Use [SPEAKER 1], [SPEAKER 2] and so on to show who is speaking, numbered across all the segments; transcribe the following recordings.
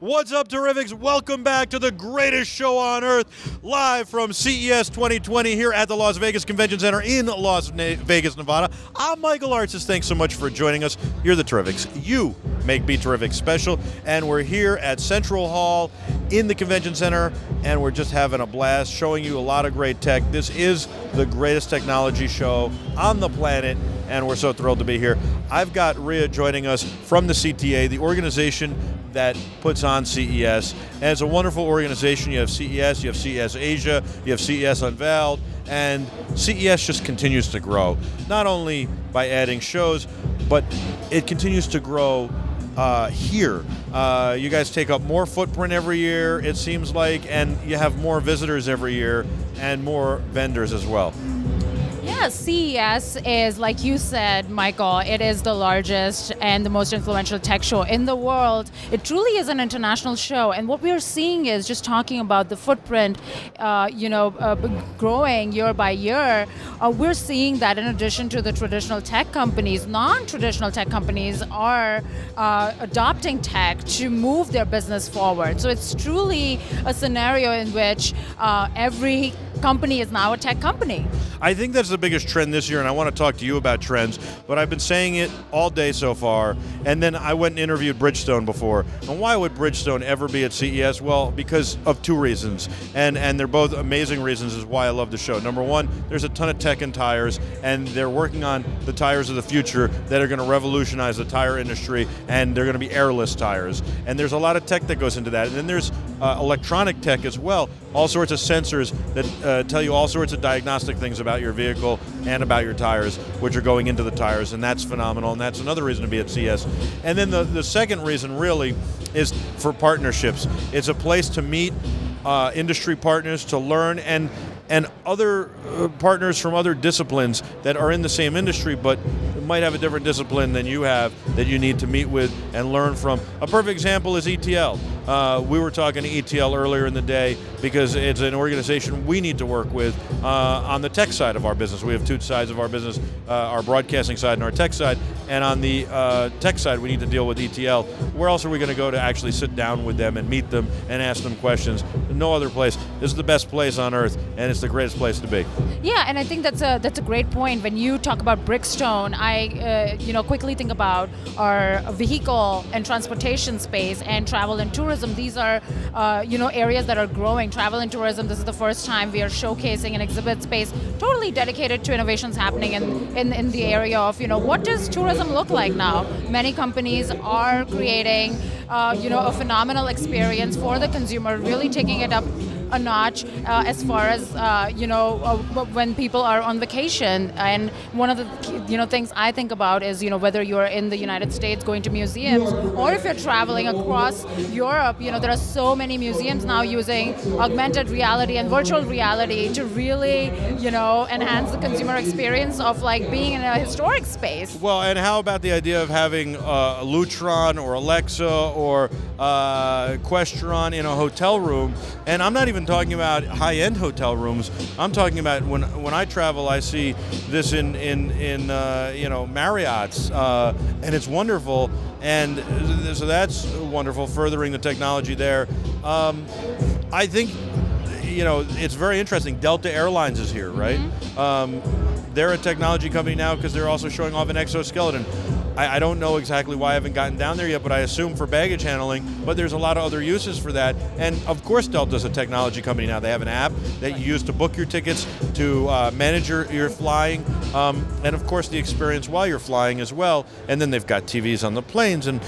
[SPEAKER 1] What's up, Terrifics? Welcome back to the greatest show on earth, live from CES 2020 here at the Las Vegas Convention Center in Las Vegas, Nevada. I'm Michael Artsis. Thanks so much for joining us. You're the Terrifics. You make BeTerrific special, and we're here at Central Hall in the Convention Center, and we're just having a blast, showing you a lot of great tech. This is the greatest technology show on the planet, and we're so thrilled to be here. I've got Riya joining us from the CTA, the organization that puts on CES, and it's a wonderful organization. You have CES, you have CES Asia, you have CES Unveiled, and CES just continues to grow, not only by adding shows, but it continues to grow here. You guys take up more footprint every year, it seems like, and you have more visitors every year and more vendors as well.
[SPEAKER 2] Yeah, CES is, like you said, Michael, it is the largest and the most influential tech show in the world. It truly is an international show, and what we're seeing is, just talking about the footprint, growing year by year, we're seeing that in addition to the traditional tech companies, non-traditional tech companies are adopting tech to move their business forward. So it's truly a scenario in which every company is now a tech company.
[SPEAKER 1] I think that's the biggest trend this year, and I want to talk to you about trends, but I've been saying it all day so far, and then I went and interviewed Bridgestone before. And why would Bridgestone ever be at CES? Well, because of two reasons, and they're both amazing reasons is why I love the show. Number one, there's a ton of tech in tires, and they're working on the tires of the future that are going to revolutionize the tire industry, and they're going to be airless tires. And there's a lot of tech that goes into that. And then there's electronic tech as well, all sorts of sensors that tell you all sorts of diagnostic things about your vehicle and about your tires, which are going into the tires, and that's phenomenal, and that's another reason to be at CES. And then the second reason really is for partnerships. It's a place to meet industry partners, to learn, and other partners from other disciplines that are in the same industry but might have a different discipline than you have that you need to meet with and learn from. A perfect example is ETL. We were talking to ETL earlier in the day because it's an organization we need to work with on the tech side of our business. We have two sides of our business, our broadcasting side and our tech side, and on the tech side we need to deal with ETL. Where else are we going to go to actually sit down with them and meet them and ask them questions? No other place. This is the best place on earth, and it's the greatest place to be.
[SPEAKER 2] Yeah, and I think that's a great point. When you talk about Bridgestone, I quickly think about our vehicle and transportation space and travel and tourism. These are areas that are growing. Travel and tourism, this is the first time we are showcasing an exhibit space totally dedicated to innovations happening in the area of, what does tourism look like now? Many companies are creating a phenomenal experience for the consumer, really taking it up a notch as far as when people are on vacation. And one of the things I think about is whether you're in the United States going to museums, or if you're traveling across Europe, there are so many museums now using augmented reality and virtual reality to really enhance the consumer experience of like being in a historic space.
[SPEAKER 1] Well, and how about the idea of having Lutron or Alexa or Questron in a hotel room? And I'm not even talking about high-end hotel rooms. I'm talking about when I travel, I see this in Marriott's, and it's wonderful. And so that's wonderful, furthering the technology there. I think it's very interesting. Delta Airlines is here, right? Mm-hmm. They're a technology company now because they're also showing off an exoskeleton. I don't know exactly why I haven't gotten down there yet, but I assume for baggage handling, but there's a lot of other uses for that. And of course Delta's a technology company now. They have an app that you use to book your tickets, to manage your flying, and of course the experience while you're flying as well. And then they've got TVs on the planes and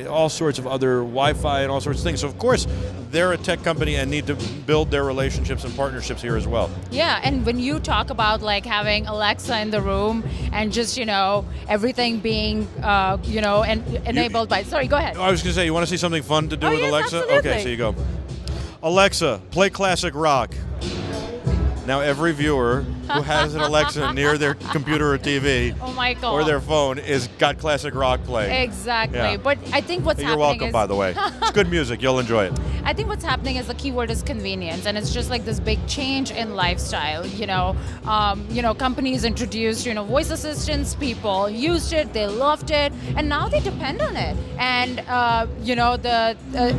[SPEAKER 1] all sorts of other Wi-Fi and all sorts of things. So of course they're a tech company and need to build their relationships and partnerships here as well.
[SPEAKER 2] Yeah, and when you talk about like having Alexa in the room and just everything being enabled by. Sorry, go ahead.
[SPEAKER 1] I was going to say, you want to see something fun to do with
[SPEAKER 2] yes,
[SPEAKER 1] Alexa?
[SPEAKER 2] Absolutely.
[SPEAKER 1] Okay, so you go. Alexa, play classic rock. Now every viewer who has an Alexa near their computer or TV or their phone is got classic rock playing.
[SPEAKER 2] Exactly.
[SPEAKER 1] Yeah.
[SPEAKER 2] But I think what's
[SPEAKER 1] You're
[SPEAKER 2] happening
[SPEAKER 1] welcome,
[SPEAKER 2] is,
[SPEAKER 1] by the way. It's good music. You'll enjoy it.
[SPEAKER 2] I think what's happening is the keyword is convenience, and it's just like this big change in lifestyle. Companies introduced voice assistants, people used it, they loved it, and now they depend on it. And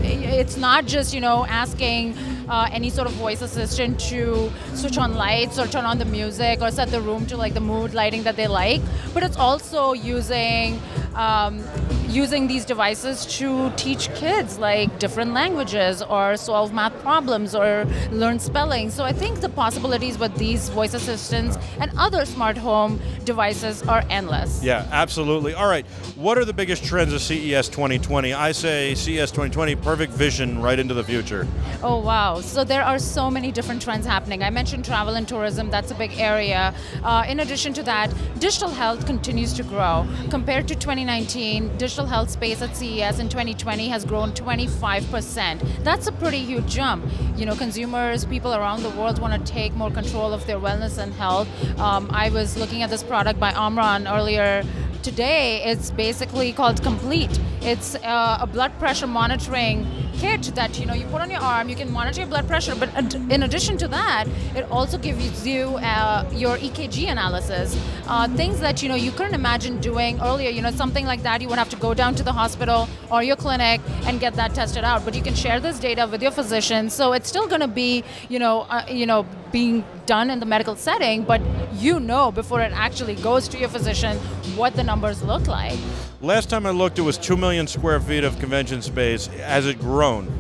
[SPEAKER 2] it's not just asking any sort of voice assistant to switch on lights or turn on the music or set the room to like the mood lighting that they like, but it's also using these devices to teach kids like different languages or solve math problems or learn spelling. So I think the possibilities with these voice assistants and other smart home devices are endless.
[SPEAKER 1] Yeah, absolutely. All right, what are the biggest trends of CES 2020? I say CES 2020, perfect vision right into the future.
[SPEAKER 2] Oh, wow. So there are so many different trends happening. I mentioned travel and tourism, that's a big area. In addition to that, digital health continues to grow. Compared to 2019, digital health space at CES in 2020 has grown 25%. That's a pretty huge jump. Consumers, people around the world want to take more control of their wellness and health. I was looking at this product by Omron earlier today. It's basically called Complete. It's a blood pressure monitoring kit that you put on your arm. You can monitor your blood pressure, but in addition to that, it also gives you your EKG analysis, things that you couldn't imagine doing earlier. Something like that you would have to go down to the hospital or your clinic and get that tested out. But you can share this data with your physician, so it's still going to be being done in the medical setting, but before it actually goes to your physician what the numbers look like.
[SPEAKER 1] Last time I looked, it was 2 million square feet of convention space. Has it grown?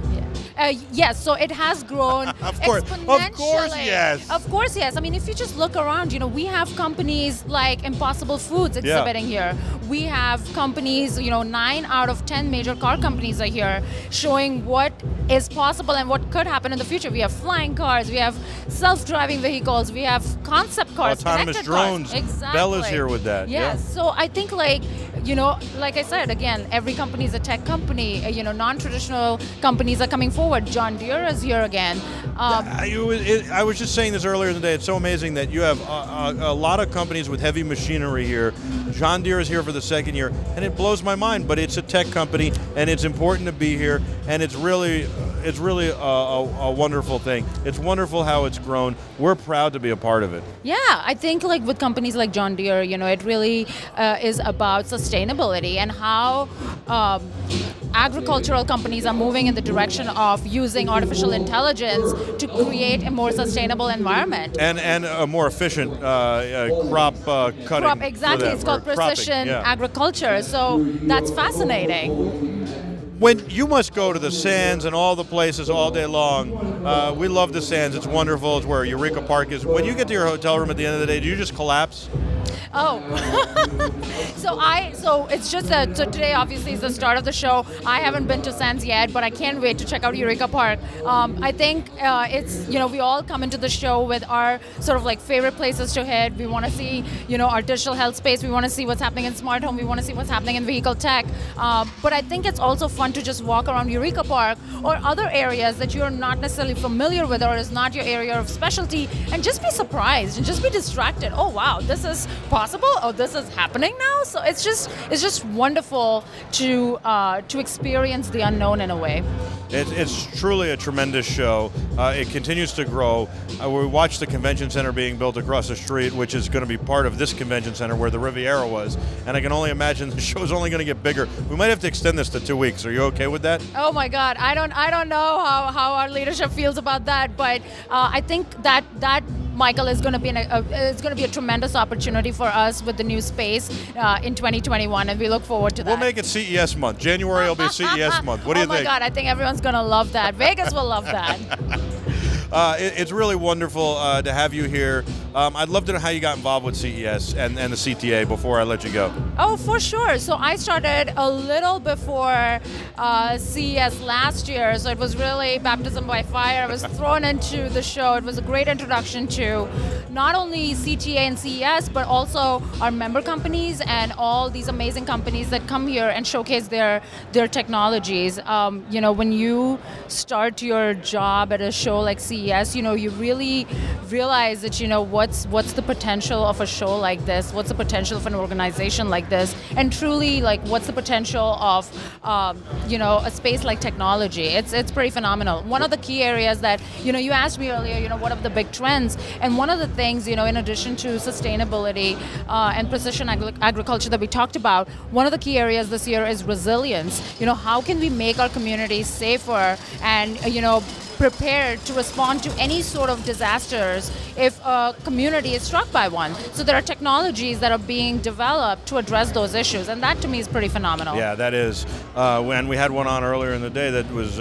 [SPEAKER 2] Yes, so it has grown exponentially.
[SPEAKER 1] Of course, yes.
[SPEAKER 2] Of course, yes. I mean, if you just look around, we have companies like Impossible Foods exhibiting here. We have companies, 9 out of 10 major car companies are here showing what is possible and what could happen in the future. We have flying cars, we have self-driving vehicles, we have concept cars,
[SPEAKER 1] autonomous drones.
[SPEAKER 2] Cars. Exactly.
[SPEAKER 1] Bella's here with that.
[SPEAKER 2] Yes,
[SPEAKER 1] yeah.
[SPEAKER 2] So I think like I said, again, every company is a tech company. Non-traditional companies are coming forward. John Deere is here again.
[SPEAKER 1] I was just saying this earlier in the day. It's so amazing that you have a lot of companies with heavy machinery here. John Deere is here for the second year, and it blows my mind. But it's a tech company, and it's important to be here, and it's really a wonderful thing. It's wonderful how it's grown. We're proud to be a part of it.
[SPEAKER 2] Yeah, I think like with companies like John Deere, it really is about sustainability and how agricultural companies are moving in the direction of using artificial intelligence to create a more sustainable environment.
[SPEAKER 1] And a more efficient crop cutting.
[SPEAKER 2] Exactly, it's called precision agriculture, so that's fascinating.
[SPEAKER 1] When you must go to the Sands and all the places all day long. We love the Sands. It's wonderful. It's where Eureka Park is. When you get to your hotel room at the end of the day, do you just collapse?
[SPEAKER 2] Oh, so it's just so today obviously is the start of the show. I haven't been to Sands yet, but I can't wait to check out Eureka Park. I think it's we all come into the show with our sort of like favorite places to hit. We want to see our digital health space. We want to see what's happening in smart home. We want to see what's happening in vehicle tech. But I think it's also fun to just walk around Eureka Park or other areas that you're not necessarily familiar with or is not your area of specialty, and just be surprised and just be distracted. Oh wow, this is possible. Oh, this is happening now. So it's just wonderful to experience the unknown in a way.
[SPEAKER 1] It's truly a tremendous show. It continues to grow. We watched the convention center being built across the street, which is going to be part of this convention center where the Riviera was. And I can only imagine the show's only going to get bigger. We might have to extend this to 2 weeks. Are you okay with that?
[SPEAKER 2] Oh my God, I don't know how our leadership feels about that, but I think that Michael is going to be a tremendous opportunity for us with the new space in 2021, and we look forward to that.
[SPEAKER 1] We'll make it CES month. January will be CES month. What do you think?
[SPEAKER 2] Oh my God, I think everyone's going to love that. Vegas will love that.
[SPEAKER 1] It's really wonderful to have you here. I'd love to know how you got involved with CES and the CTA before I let you go.
[SPEAKER 2] Oh, for sure. So I started a little before CES last year, so it was really baptism by fire. I was thrown into the show. It was a great introduction to not only CTA and CES, but also our member companies and all these amazing companies that come here and showcase their technologies. When you start your job at a show like CES, you really realize that, what's the potential of a show like this? What's the potential of an organization like this? And truly, like, what's the potential of a space like technology? It's pretty phenomenal. One of the key areas that you asked me earlier, what are the big trends? And one of the things, in addition to sustainability and precision agriculture that we talked about, one of the key areas this year is resilience. How can we make our communities safer and prepared to respond to any sort of disasters if a community is struck by one. So there are technologies that are being developed to address those issues, and that to me is pretty phenomenal.
[SPEAKER 1] Yeah, that is. When we had one on earlier in the day that was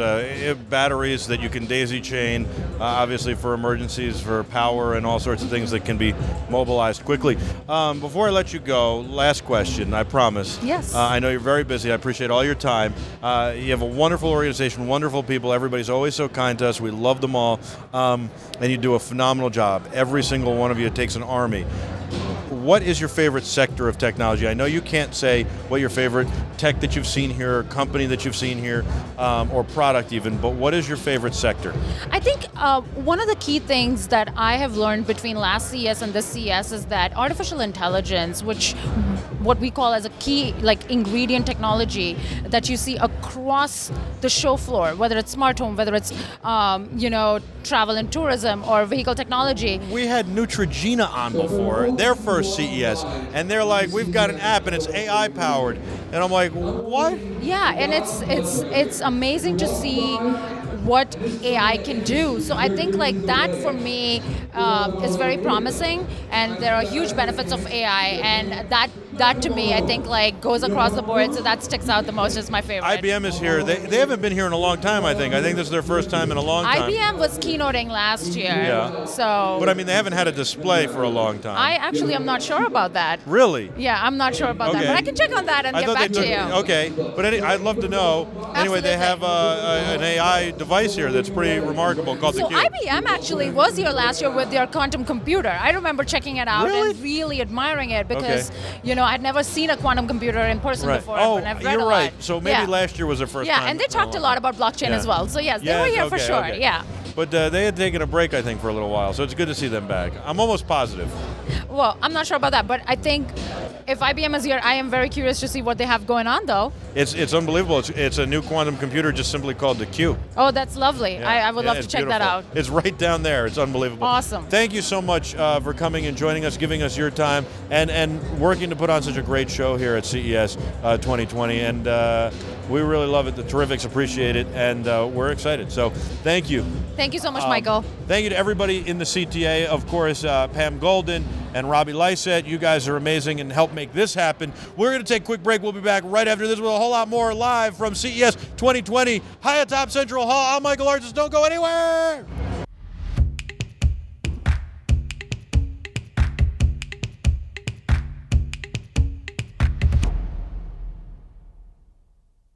[SPEAKER 1] batteries that you can daisy chain, obviously for emergencies, for power and all sorts of things that can be mobilized quickly. Before I let you go, last question, I promise.
[SPEAKER 2] Yes.
[SPEAKER 1] I know you're very busy. I appreciate all your time. You have a wonderful organization, wonderful people. Everybody's always so kind to us. We love them all. And you do a phenomenal job. Every single one of you, it takes an army. What is your favorite sector of technology? I know you can't say what your favorite tech that you've seen here, company that you've seen here, or product even, but what is your favorite sector?
[SPEAKER 2] I think one of the key things that I have learned between last CES and this CES is that artificial intelligence, which what we call as a key ingredient technology that you see across the show floor, whether it's smart home, whether it's travel and tourism or vehicle technology.
[SPEAKER 1] We had Neutrogena on before, their first CES, and they're like, we've got an app and it's AI powered. And I'm like, what?
[SPEAKER 2] Yeah, and it's amazing to see what AI can do. So I think that for me is very promising, and there are huge benefits of AI, and that to me I think goes across the board. So that sticks out the most as my favorite.
[SPEAKER 1] IBM is here. They haven't been here in a long time. I think this is their first time in a long time.
[SPEAKER 2] IBM was keynoting last year.
[SPEAKER 1] Yeah.
[SPEAKER 2] So.
[SPEAKER 1] But I mean, they haven't had a display for a long time.
[SPEAKER 2] I actually am not sure about that.
[SPEAKER 1] Really?
[SPEAKER 2] Yeah, I'm not sure about that, but I can check on that and get back to you.
[SPEAKER 1] Okay, but I'd love to know. Anyway, they have an AI device here that's pretty remarkable called the Q.
[SPEAKER 2] IBM actually was here last year with their quantum computer. I remember checking it out and really admiring it because I'd never seen a quantum computer in person before.
[SPEAKER 1] Oh,
[SPEAKER 2] and I've read
[SPEAKER 1] you're
[SPEAKER 2] a
[SPEAKER 1] right.
[SPEAKER 2] lot.
[SPEAKER 1] So maybe last year was their first time.
[SPEAKER 2] Yeah, and they talked a lot about blockchain as well. So yes, they were here for sure.
[SPEAKER 1] Okay.
[SPEAKER 2] Yeah.
[SPEAKER 1] But they had taken a break, I think, for a little while, so it's good to see them back. I'm almost positive.
[SPEAKER 2] Well, I'm not sure about that, but I think if IBM is here, I am very curious to see what they have going on, though.
[SPEAKER 1] It's unbelievable. It's a new quantum computer just simply called the Q.
[SPEAKER 2] Oh, that's lovely.
[SPEAKER 1] Yeah.
[SPEAKER 2] I would love to check
[SPEAKER 1] beautiful.
[SPEAKER 2] that out.
[SPEAKER 1] It's right down there. It's unbelievable.
[SPEAKER 2] Awesome.
[SPEAKER 1] Thank you so much for coming and joining us, giving us your time, and working to put on such a great show here at CES 2020. And we really love it. The Terrifics appreciate it, and we're excited. So thank you.
[SPEAKER 2] Thank you so much, Michael.
[SPEAKER 1] Thank you to everybody in the CTA, of course, Pam Golden and Robbie Lysett. You guys are amazing and help make this happen. We're going to take a quick break. We'll be back right after this with a whole lot more live from CES 2020, high atop Central Hall. I'm Michael Artis. Don't go anywhere.